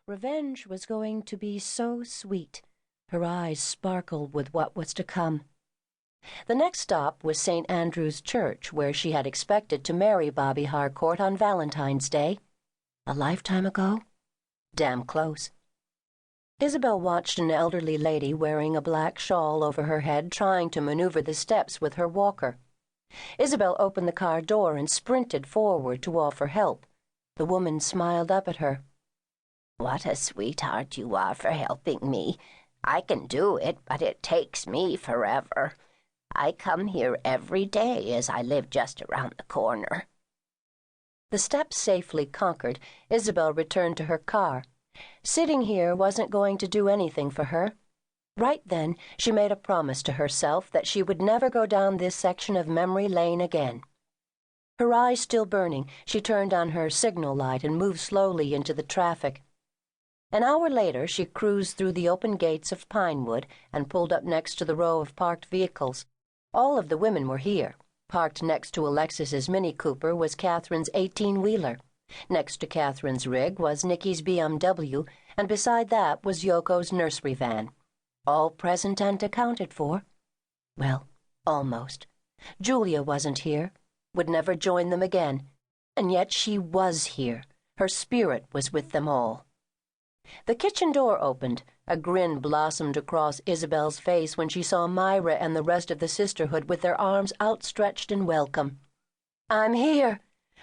Revenge was going to be so sweet. Her eyes sparkled with what was to come. The next stop was St. Andrew's Church, where she had expected to marry Bobby Harcourt on Valentine's Day. A lifetime ago? Damn close. Isabelle watched an elderly lady wearing a black shawl over her head trying to maneuver the steps with her walker. Isabelle opened the car door and sprinted forward to offer help. The woman smiled up at her. "What a sweetheart you are for helping me. I can do it, but it takes me forever. I come here every day as I live just around the corner." The steps safely conquered, Isabelle returned to her car. Sitting here wasn't going to do anything for her. Right then, she made a promise to herself that she would never go down this section of memory lane again. Her eyes still burning, she turned on her signal light and moved slowly into the traffic. An hour later, she cruised through the open gates of Pinewood and pulled up next to the row of parked vehicles. All of the women were here. Parked next to Alexis's Mini Cooper was Catherine's 18-wheeler. Next to Catherine's rig was Nikki's BMW, and beside that was Yoko's nursery van. All present and accounted for. Well, almost. Julia wasn't here, would never join them again, and yet she was here. Her spirit was with them all. The kitchen door opened. A grin blossomed across Isabelle's face when she saw Myra and the rest of the Sisterhood with their arms outstretched in welcome. "I'm here!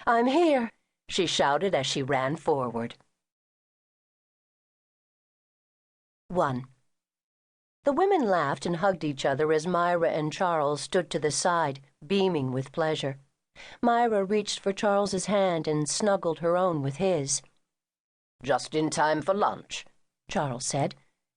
I'm here!" she shouted as she ran forward. 1. The women laughed and hugged each other as Myra and Charles stood to the side, beaming with pleasure. Myra reached for Charles's hand and snuggled her own with his. "Just in time for lunch," Charles said.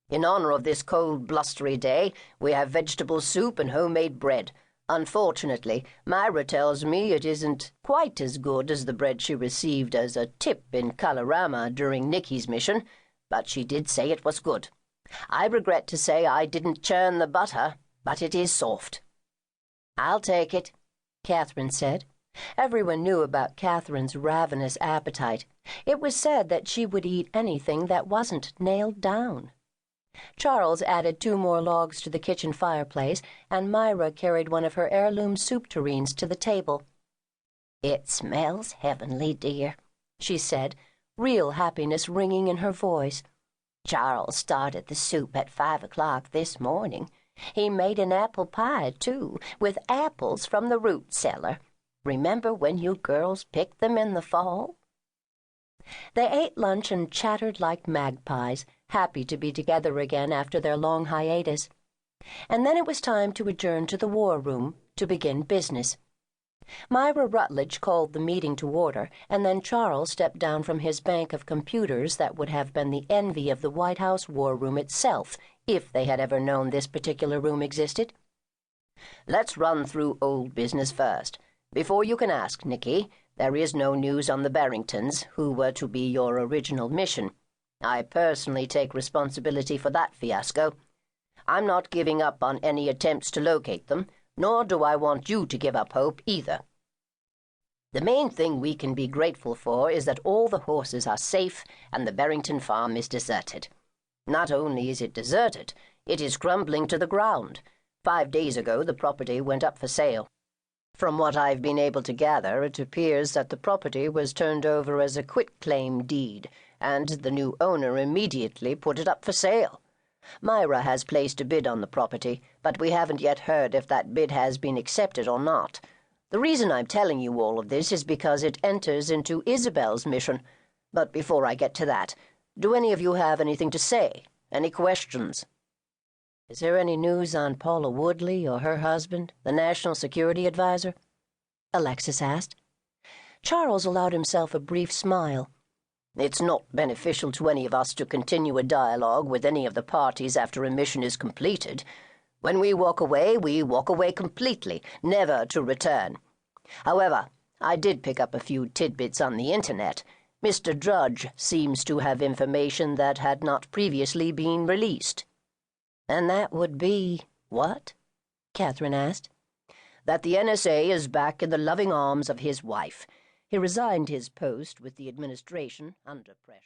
"In honor of this cold, blustery day, we have vegetable soup and homemade bread. Unfortunately, Myra tells me it isn't quite as good as the bread she received as a tip in Kalorama during Nikki's mission, but she did say it was good. I regret to say I didn't churn the butter, but it is soft." "I'll take it," Catherine said. Everyone knew about Catherine's ravenous appetite. It was said that she would eat anything that wasn't nailed down. Charles added 2 more logs to the kitchen fireplace, and Myra carried one of her heirloom soup tureens to the table. "It smells heavenly, dear," she said, real happiness ringing in her voice. "Charles started the soup at 5 o'clock this morning. He made an apple pie, too, with apples from the root cellar. Remember when you girls picked them in the fall?" They ate lunch and chattered like magpies, happy to be together again after their long hiatus. And then it was time to adjourn to the war room to begin business. Myra Rutledge called the meeting to order, and then Charles stepped down from his bank of computers that would have been the envy of the White House war room itself, if they had ever known this particular room existed. "Let's run through old business first. Before you can ask, Nikki, there is no news on the Barringtons, who were to be your original mission. I personally take responsibility for that fiasco. I'm not giving up on any attempts to locate them, nor do I want you to give up hope either. The main thing we can be grateful for is that all the horses are safe and the Barrington farm is deserted. Not only is it deserted, it is crumbling to the ground. 5 days ago the property went up for sale. From what I've been able to gather, it appears that the property was turned over as a quitclaim deed, and the new owner immediately put it up for sale. Myra has placed a bid on the property, but we haven't yet heard if that bid has been accepted or not. The reason I'm telling you all of this is because it enters into Isabelle's mission. But before I get to that, do any of you have anything to say? Any questions?" "Is there any news on Paula Woodley or her husband, the National Security Advisor?" Alexis asked. Charles allowed himself a brief smile. "It's not beneficial to any of us to continue a dialogue with any of the parties after a mission is completed. When we walk away completely, never to return. However, I did pick up a few tidbits on the internet. Mr. Drudge seems to have information that had not previously been released." "And that would be what?" Catherine asked. "That the NSA is back in the loving arms of his wife. He resigned his post with the administration under pressure."